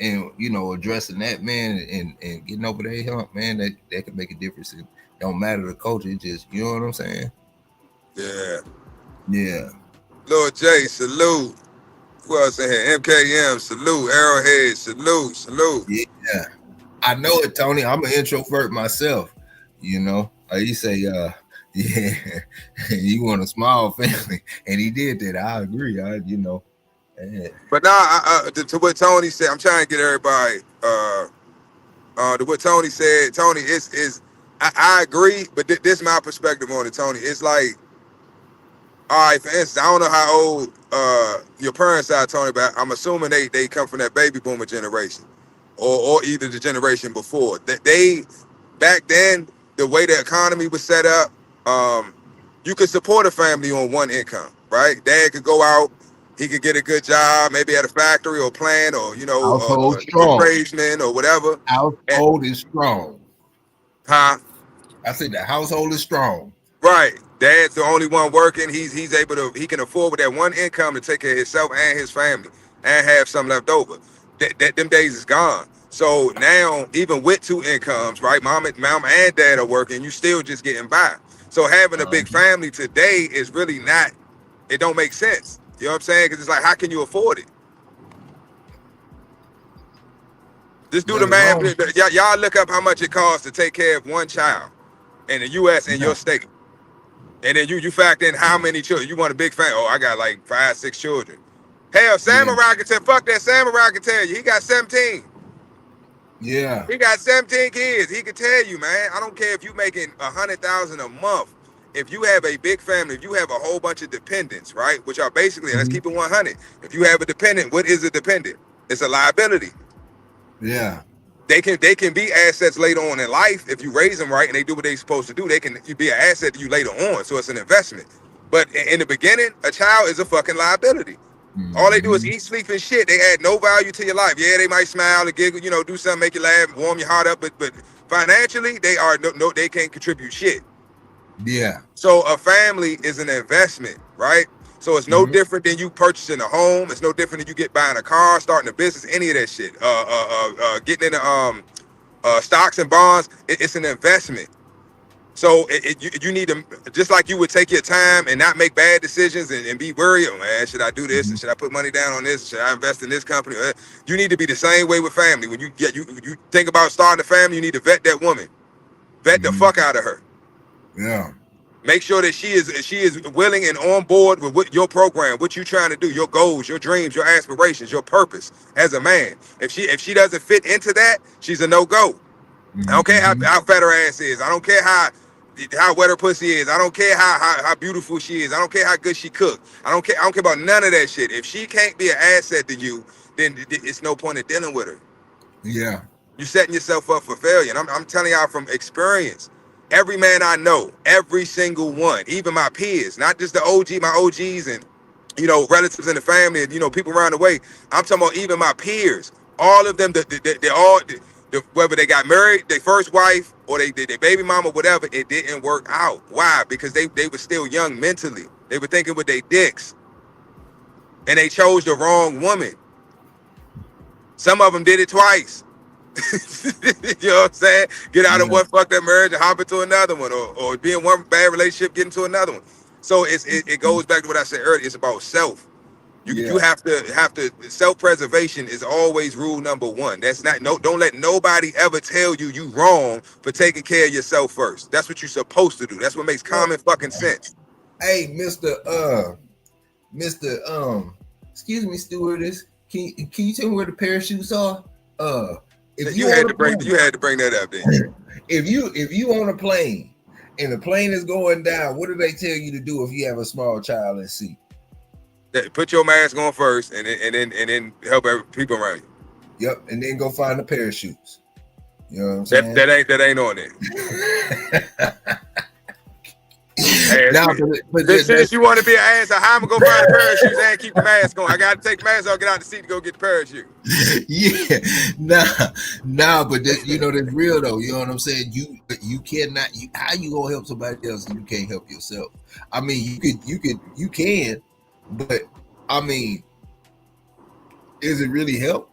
and addressing that, man, and getting over that hump, man, that can make a difference. It don't matter the culture, it just, you know what I'm saying? Yeah. Lord J, salute. Who else in here? MKM, salute. Arrowhead, salute. Yeah, I know it, Tony. I'm an introvert myself. He say, yeah, you want a small family, and he did that. I agree. But now, to what Tony said, I'm trying to get everybody. To what Tony said, Tony is I agree, but this is my perspective on it, Tony. It's like, all right, for instance, I don't know how old your parents are, Tony, but I'm assuming they come from that baby boomer generation, or either the generation before. They back then, the way the economy was set up, you could support a family on one income, right? Dad could go out, he could get a good job, maybe at a factory or plant, or household strong, tradesman or whatever. Household is strong. Huh? I said the household is strong. Right. Dad's the only one working. He's able to, he can afford with that one income to take care of himself and his family and have some left over. Them days is gone. So now, even with two incomes, right? Mom and dad are working. You still just getting by. So having a Uh, big family today is really not. It don't make sense. You know what I'm saying? Because it's like, how can you afford it? Just do but the as math. long, Y'all look up how much it costs to take care of one child in the U.S. in yeah, your state, and then you factor in how many children. You want a big family? Oh, I got like 5, 6 children. Hell, yeah, Samurai can tell. Fuck that, Samurai can tell you. He got 17. yeah. He got 17 kids. He can tell you, man. I don't care if you making 100,000 a month. If you have a big family, if you have a whole bunch of dependents, right? Which are basically, let's Mhm. keep it 100. If you have a dependent, what is a dependent? It's a liability. Yeah. They can be assets later on in life if you raise them right and they do what they're supposed to do. They can be an asset to you later on, so it's an investment. But in the beginning, a child is a fucking liability. All they do is Hmm. eat, sleep, and shit. They add no value to your life. Yeah, they might smile and giggle, do something, make you laugh, warm your heart up, but financially, they are no, they can't contribute shit. Yeah. So a family is an investment, right? So it's no Hmm. different than you purchasing a home. It's no different than you get buying a car, starting a business, any of that shit. Getting into stocks and bonds. It's an investment. So you need to, just like you would take your time and not make bad decisions and be worried, oh man, should I do this? Hmm. And should I put money down on this? Should I invest in this company? You need to be the same way with family. When you think about starting a family, you need to vet that woman. Vet the Hmm. fuck out of her. Yeah. Make sure that she is willing and on board with what your program, what you trying to do, your goals, your dreams, your aspirations, your purpose as a man. If she doesn't fit into that, she's a no-go. I don't care Hmm. how fat her ass is. I don't care how wet her pussy is. I don't care how beautiful she is. I don't care how good she cook. I don't care about none of that shit. If she can't be an asset to you, then it's no point in dealing with her. Yeah. You're setting yourself up for failure. And I'm telling y'all from experience. Every man I know, every single one, even my peers, not just my OGs and relatives in the family and people around the way. I'm talking about even my peers. All of them, they all, whether they got married, their first wife, or their baby mama, whatever, it didn't work out. Why? Because they were still young mentally. They were thinking with their dicks, and they chose the wrong woman. Some of them did it twice. You know what I'm saying? Get out of Yeah. one fucked up marriage and hop into another one, or be in one bad relationship, get into another one. So it goes back to what I said earlier. It's about self. You Yeah. have to self-preservation is always rule number one. That's not no Don't let nobody ever tell you wrong for taking care of yourself first. That's what you're supposed to do. That's what makes Well, common fucking sense. hey, Mister, excuse me, stewardess. Can you tell me where the parachutes are? If You you on had a to bring plane, you had to bring that up, didn't you? if you on a plane and the plane is going down, what do they tell you to do if you have a small child in seat? Put your mask on first, and then help people around you. Yep, and then go find the parachutes. You know what I'm That saying? that ain't on there. Ass Now, me. but Since that's you want to be an ass, how am I gonna find the parachutes and keep the mask on? I gotta take the mask off, get out the seat to go get the parachute. yeah, but that's real though. You know what I'm saying? You cannot. How you gonna help somebody else and you can't help yourself? I mean, you can, but I mean, is it really help?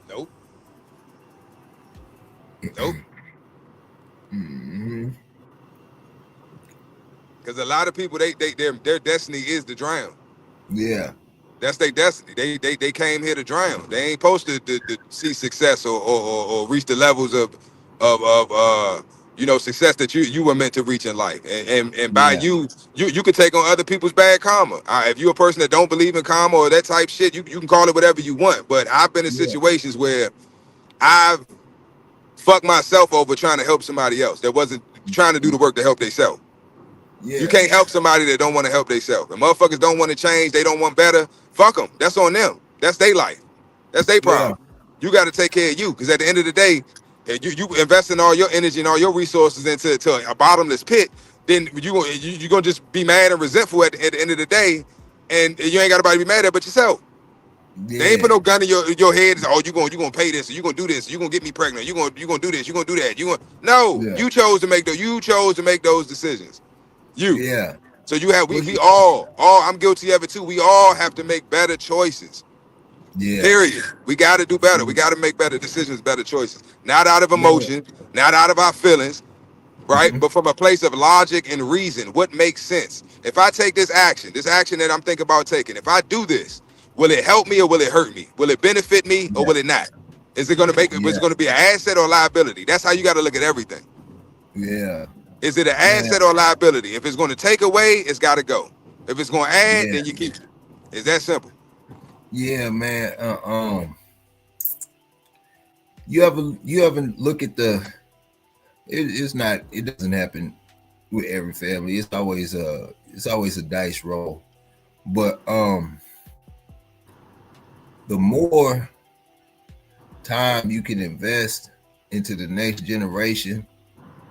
Nope. Nope. Mm-hmm. Because a lot of people, their destiny is to drown. Yeah, That's their destiny. They came here to drown. They ain't supposed to see success or reach the levels of success that you were meant to reach in life. And by yeah, you can take on other people's bad karma. If you're a person that don't believe in karma or that type shit, you can call it whatever you want. But I've been in yeah, situations where I've fucked myself over trying to help somebody else that wasn't trying to do the work to help themselves. You yeah, can't help somebody that don't want to help themselves. And motherfuckers don't want to change. They don't want better. Fuck them. That's on them. That's their life. That's their yeah, problem. You got to take care of you. Because at the end of the day, if you investing all your energy and all your resources into a bottomless pit, then you're going to just be mad and resentful at the end of the day. And you ain't got nobody to be mad at but yourself. They ain't put yeah, no gun in your head. Oh, you gonna pay this. You gonna do this. You gonna get me pregnant. You gonna do this. You gonna do that. No. yeah, You chose to make those decisions. You. yeah. So you have Well, we all I'm guilty of it too. We all have to make better choices. Yeah. Period. We got to do better. We got to make better decisions, better choices. Not out of Yeah. emotion, not out of our feelings, right? Mm-hmm. But from a place of logic and reason. What makes sense? If I take this action that I'm thinking about taking, if I do this, will it help me or will it hurt me? Will it benefit me or Yeah. will it not? Is it going to make? Is Yeah. it going to be an asset or liability? That's how you got to look at everything. Yeah. Is it an Man. asset or liability? If it's going to take away, it's got to go. If it's going to add, Yeah. then you keep it. It's that simple. Yeah, man. You ever look at the it's not, it doesn't happen with every family. It's always a dice roll. But the more time you can invest into the next generation,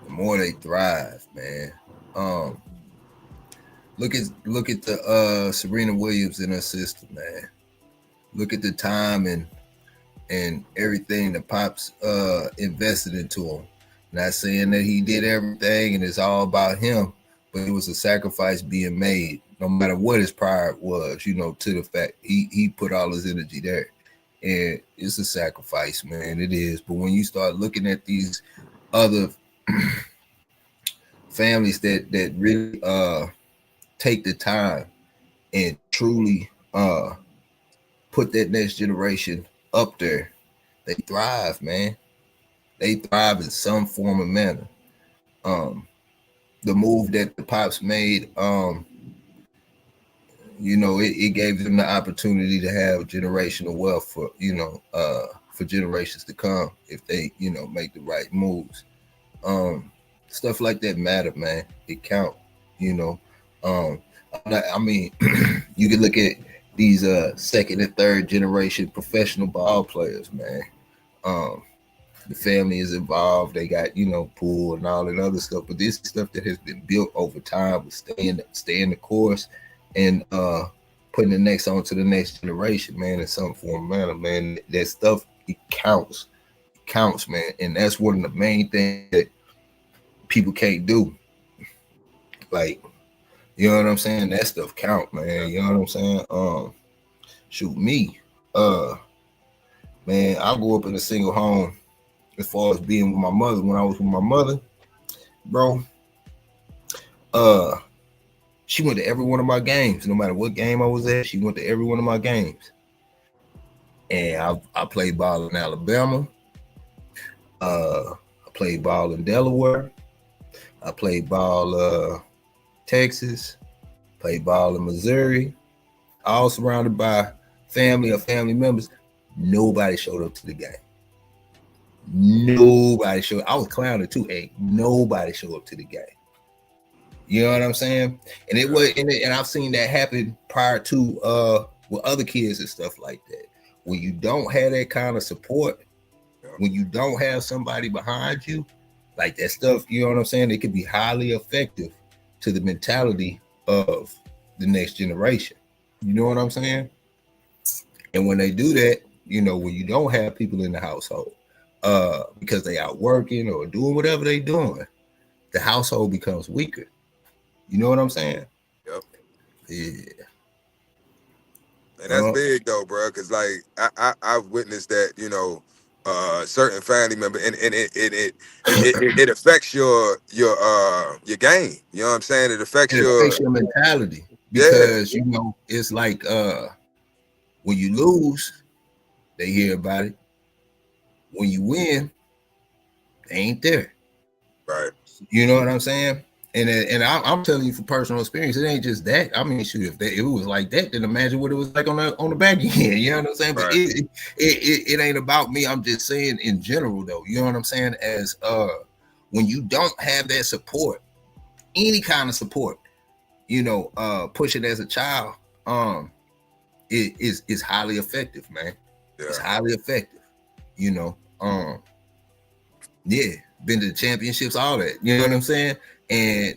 the more they thrive, man. Um look at the Serena Williams and her sister, man. Look at the time and everything that Pops invested into him. Not saying that he did everything and it's all about him, but it was a sacrifice being made, no matter what his pride was, to the fact he put all his energy there. And it's a sacrifice, man. It is. But when you start looking at these other families that really take the time and truly put that next generation up there, they thrive, man. They thrive in some form or manner. Um, the move that the Pops made, it gave them the opportunity to have generational wealth for generations to come if they, make the right moves. Um, Stuff like that matter, man. It count, you know. Um, I mean, you can look at these second and third generation professional ball players, man. Um, the family is involved. They got, pool and all that other stuff. But this is stuff that has been built over time with staying the course and putting the next on to the next generation, man, in some form or manner, man. That stuff, it counts. It counts, man. And that's one of the main things that people can't do. Like, you know what I'm saying? That stuff count, man. You know what I'm saying? Shoot me. Uh Man, I grew up in a single home as far as being with my mother. When I was with my mother, bro, uh, she went to every one of my games. No matter what game I was at, she went to every one of my games. And I played ball in Alabama. I played ball in Delaware. I played ball Texas. Played ball in Missouri. All surrounded by family or family members. Nobody showed up to the game. Nobody showed. I was clowning too. Hey, nobody showed up to the game. You know what I'm saying? And it was, and I've seen that happen prior to with other kids and stuff like that. When you don't have that kind of support, when you don't have somebody behind you, like that stuff, you know what I'm saying? It can be highly effective to the mentality of the next generation. You know what I'm saying? And when they do that, when you don't have people in the household, because they out working or doing whatever they doing, the household becomes weaker. You know what I'm saying? Yep. Yeah. And that's big though, bro. Because like I've witnessed that, certain family member, and it affects your game. You know what I'm saying? It affects It your affects your mentality yeah. because it's like when you lose, they hear about it. When you win, they ain't there. Right. You know what I'm saying? And I'm telling you from personal experience, it ain't just that. I mean, shoot, if it was like that, then imagine what it was like on the back end. You know what I'm saying? But Right. it ain't about me. I'm just saying in general, though. You know what I'm saying? As when you don't have that support, any kind of support, push it as a child, it is highly effective, man. Yeah. It's highly effective. Yeah, been to the championships, all that. You know what I'm saying? And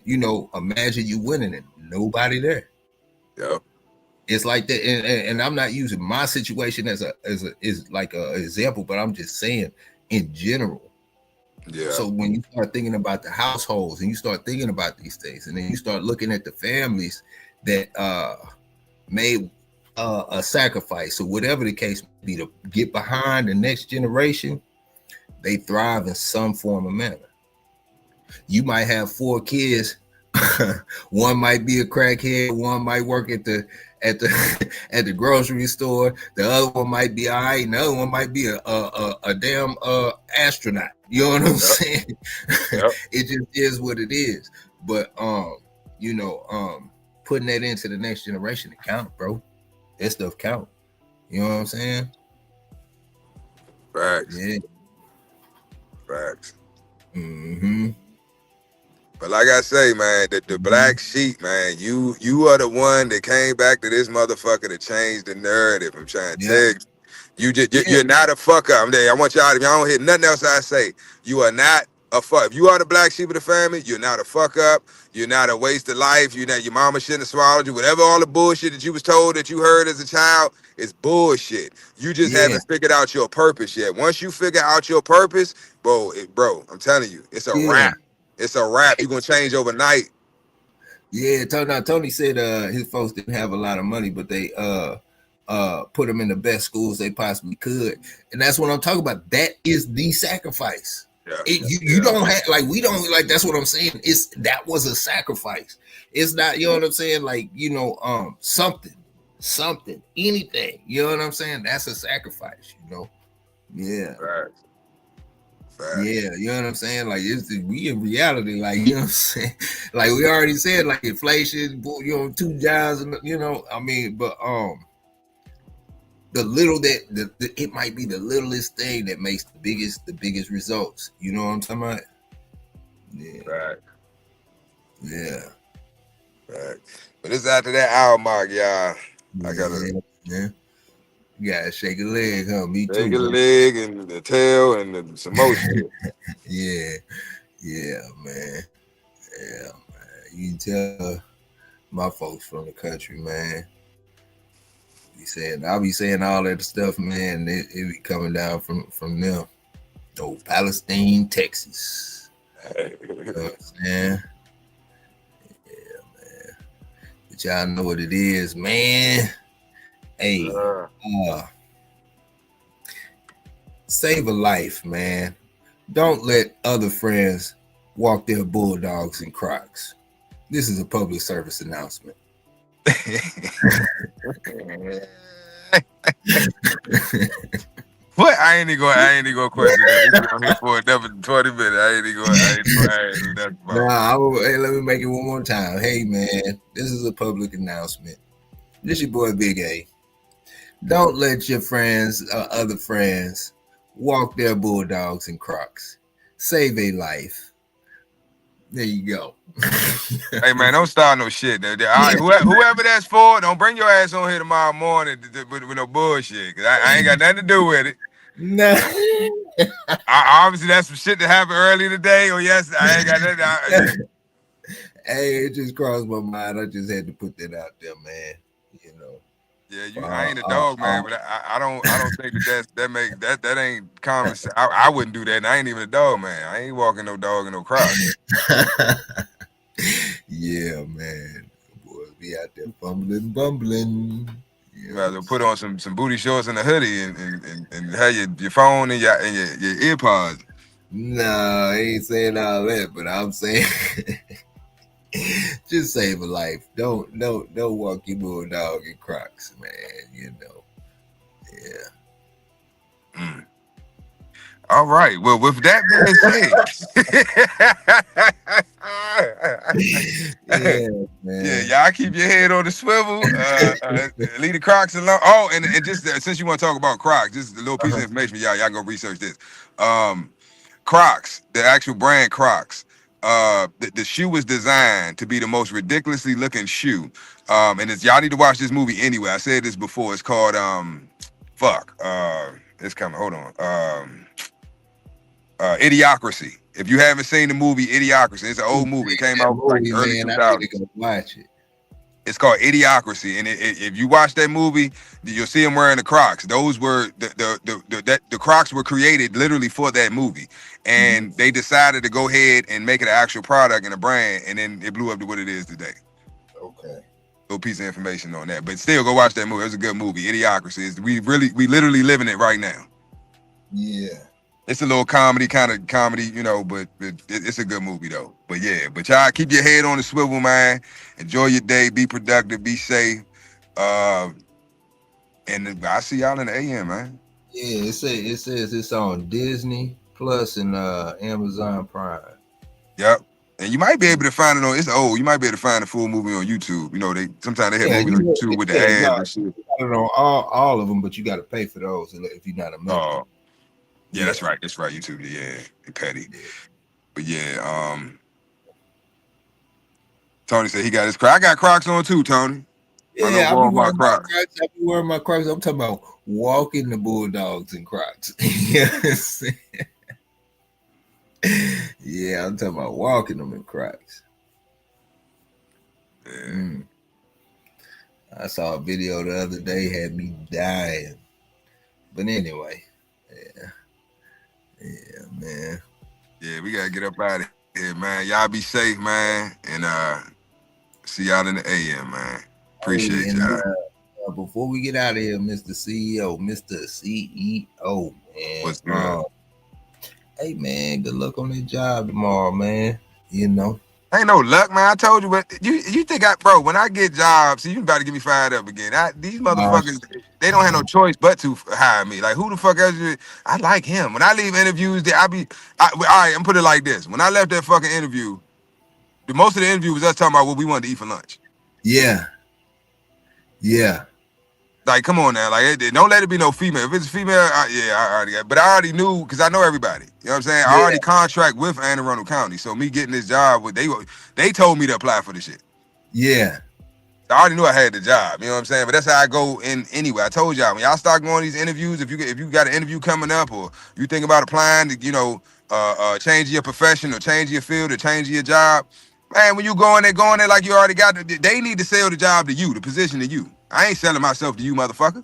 imagine you winning it, nobody there. Yep. It's like that, and I'm not using my situation as like a example, but I'm just saying in general. Yeah. So when you start thinking about the households and you start thinking about these things, and then you start looking at the families that made a sacrifice or whatever the case may be to get behind the next generation, they thrive in some form or manner. You might have 4 kids. One might be a crackhead. One might work at the at the grocery store. The other one might be all right. And the other one might be a damn astronaut. You know what I'm saying? Yep. It just is what it is. But putting that into the next generation to count, bro. That stuff count. You know what I'm saying? Facts. Yeah. Facts. Mm-hmm. But like I say, man, the black sheep, man, you are the one that came back to this motherfucker to change the narrative. I'm trying to tell you. You're not a fuck up. I want y'all, if y'all don't hear nothing else I say, you are not a fuck. If you are the black sheep of the family, you're not a fuck up. You're not a waste of life. You're not, your mama shouldn't have swallowed you. Whatever all the bullshit that you was told that you heard as a child is bullshit. You just haven't figured out your purpose yet. Once you figure out your purpose, bro, I'm telling you, it's a wrap. It's a wrap. You're gonna change overnight. Yeah, Tony said his folks didn't have a lot of money, but they put them in the best schools they possibly could. And that's what I'm talking about. That is the sacrifice. You don't have, like, we don't, like, that's what I'm saying. That was a sacrifice. It's not, you know what I'm saying? Like, something, anything. You know what I'm saying? That's a sacrifice, Yeah. Right. Yeah, you know what I'm saying? Like, we in reality, like, you know what I'm saying? Like, we already said, like, inflation, 2 jobs, but the little it might be the littlest thing that makes the biggest results. You know what I'm talking about? Yeah. Right. Yeah. Right. But it's after that hour mark, y'all. I gotta. Yeah. You gotta shake a leg, huh? Me too. Shake a leg and the tail and some more shit. Yeah, man. Yeah, man. You can tell my folks from the country, man. I'll be saying all that stuff, man. It be coming down from them. Oh, Palestine, Texas. You know what I'm saying? Yeah, man. But y'all know what it is, man. Hey, save a life, man. Don't let other friends walk their bulldogs in Crocs. This is a public service announcement. What? I ain't even gonna question that. I'm here for another 20 minutes. I ain't even hey, let me make it one more time. Hey, man, this is a public announcement. This your boy Big A. Don't let your friends or other friends walk their bulldogs in Crocs. Save a life. There you go. Hey, man, don't start no shit. All right, whoever that's for, don't bring your ass on here tomorrow morning with no bullshit. Cause I ain't got nothing to do with it. No. Obviously, that's some shit that happened early today. Or yes, I ain't got nothing. Hey, it just crossed my mind. I just had to put that out there, man. Yeah, I ain't a dog, man, but I don't think that ain't common. I wouldn't do that. And I ain't even a dog, man. I ain't walking no dog in no Crocs. Yeah, man. Boys be out there bumbling. You might as well put on some booty shorts and a hoodie and have your phone and your earpods. No, I ain't saying all that, but I'm saying just save a life. Don't walk your bulldog in Crocs, man. Yeah. All right. Well, with that being said, y'all keep your head on the swivel. Leave the Crocs alone. Oh, and just since you want to talk about Crocs, just a little piece of information, y'all can go research this. Crocs, the actual brand Crocs. The shoe was designed to be the most ridiculously looking shoe. And y'all need to watch this movie anyway. I said this before. It's called it's coming. Hold on. Idiocracy. If you haven't seen the movie Idiocracy, it's an old movie. It came out like early 2000s. Watch it. It's called Idiocracy, and if you watch that movie, you'll see him wearing the Crocs. Those were the Crocs were created literally for that movie, and they decided to go ahead and make it an actual product and a brand, and then it blew up to what it is today. Okay. little piece of information on that. But still, go watch that movie. It was a good movie. Idiocracy. We literally living it right now. Yeah. It's a little comedy, you know, but it's a good movie though. But yeah, but y'all keep your head on the swivel, man. Enjoy your day. Be productive. Be safe. And I'll see y'all in the AM, man. Yeah, it says it's on Disney Plus and Amazon Prime. Yep. And you might be able to find it on. It's old. You might be able to find a full movie on YouTube. You know, sometimes they have movies on YouTube with the ads and shit. I don't know all of them, but you got to pay for those if you're not a member. Oh, yeah, that's right. That's right. YouTube, yeah, petty. Yeah. But yeah, Tony said he got his Crocs. I got Crocs on too, Tony. Yeah, I'll be wearing my Crocs. I'll be wearing my Crocs. I'm talking about walking the Bulldogs in Crocs. Yes. Yeah, I'm talking about walking them in Crocs. Yeah. I saw a video the other day, had me dying. But anyway, yeah, man. Yeah, we gotta get up out of here, man. Y'all be safe, man, and see y'all in the AM, man. Appreciate y'all. Before we get out of here, Mr. CEO, man. What's good? Hey, man, good luck on that job tomorrow, man. You know. Ain't no luck, man. I told you, but you think bro, when I get jobs, you about to get me fired up again. These motherfuckers, they don't have no choice but to hire me. Like, who the fuck else? I like him. When I leave interviews, all right, I'm put it like this. When I left that fucking interview, most of the interview was us talking about what we wanted to eat for lunch. Yeah. Yeah. Like, come on now. Like, don't let it be no female. If it's a female, I already got. But I already knew, because I know everybody. You know what I'm saying? Yeah. I already contract with Anne Arundel County. So me getting this job, they told me to apply for the shit. Yeah. I already knew I had the job. You know what I'm saying? But that's how I go in anyway. I told y'all, when y'all start going to these interviews, if you got an interview coming up, or you think about applying to, change your profession or change your field or change your job, man, when you go in there like you already got they need to sell the job to you, the position to you. I ain't selling myself to you, motherfucker.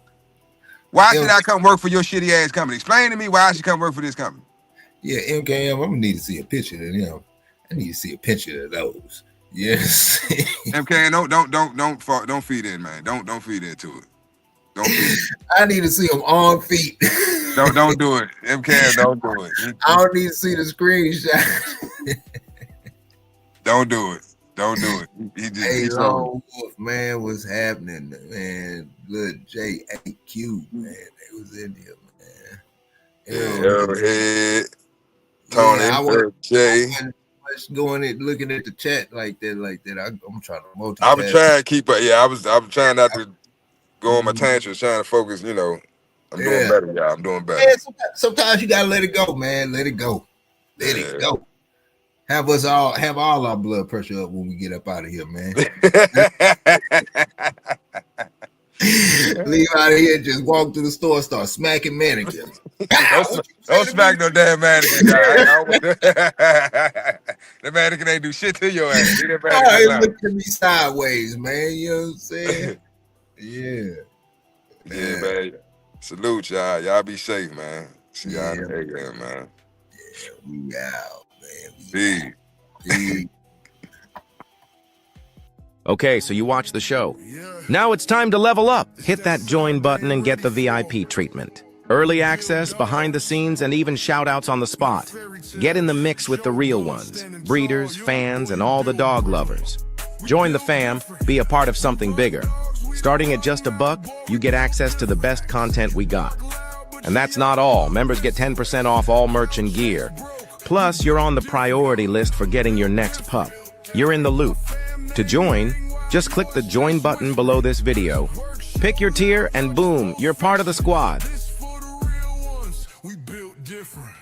Why should I come work for your shitty ass company? Explain to me why I should come work for this company. Yeah, MKM, I'm gonna need to see a picture of them. I need to see a picture of those. Yes. MKM, don't feed in, man. Don't feed into it. Don't feed it. I need to see them on feet. Don't do it. MKM, don't do it. I don't need to see the screenshot. Don't do it. Don't do it. Hey, Lone Wolf, man, what's happening, man? Good JAQ, man. They was in here, man. Arrowhead, Tony, Jay. Going and looking at the chat like that. I'm trying to multitask. I was trying to keep up. Yeah, I was trying not to go on my tantrums, trying to focus. I'm doing better, y'all. I'm doing better. Yeah, sometimes you gotta let it go, man. Let it go. Let it go. Have all our blood pressure up when we get up out of here, man. Leave out of here, just walk to the store, start smacking mannequins. Don't smack no damn mannequin. The mannequin ain't do shit to your ass. Look at me sideways, man. You know what I'm saying? Yeah, man. Salute y'all. Y'all be safe, man. See y'all in the AM, man. Yeah, we out, man. Peace. Okay, so you watch the show. Now it's time to level up. Hit that join button and get the VIP treatment. Early access, behind the scenes, and even shout-outs on the spot. Get in the mix with the real ones, breeders, fans, and all the dog lovers. Join the fam, be a part of something bigger. Starting at just $1, you get access to the best content we got. And that's not all. Members get 10% off all merch and gear. Plus, you're on the priority list for getting your next pup. You're in the loop. To join, just click the join button below this video. Pick your tier and boom, you're part of the squad. We built different.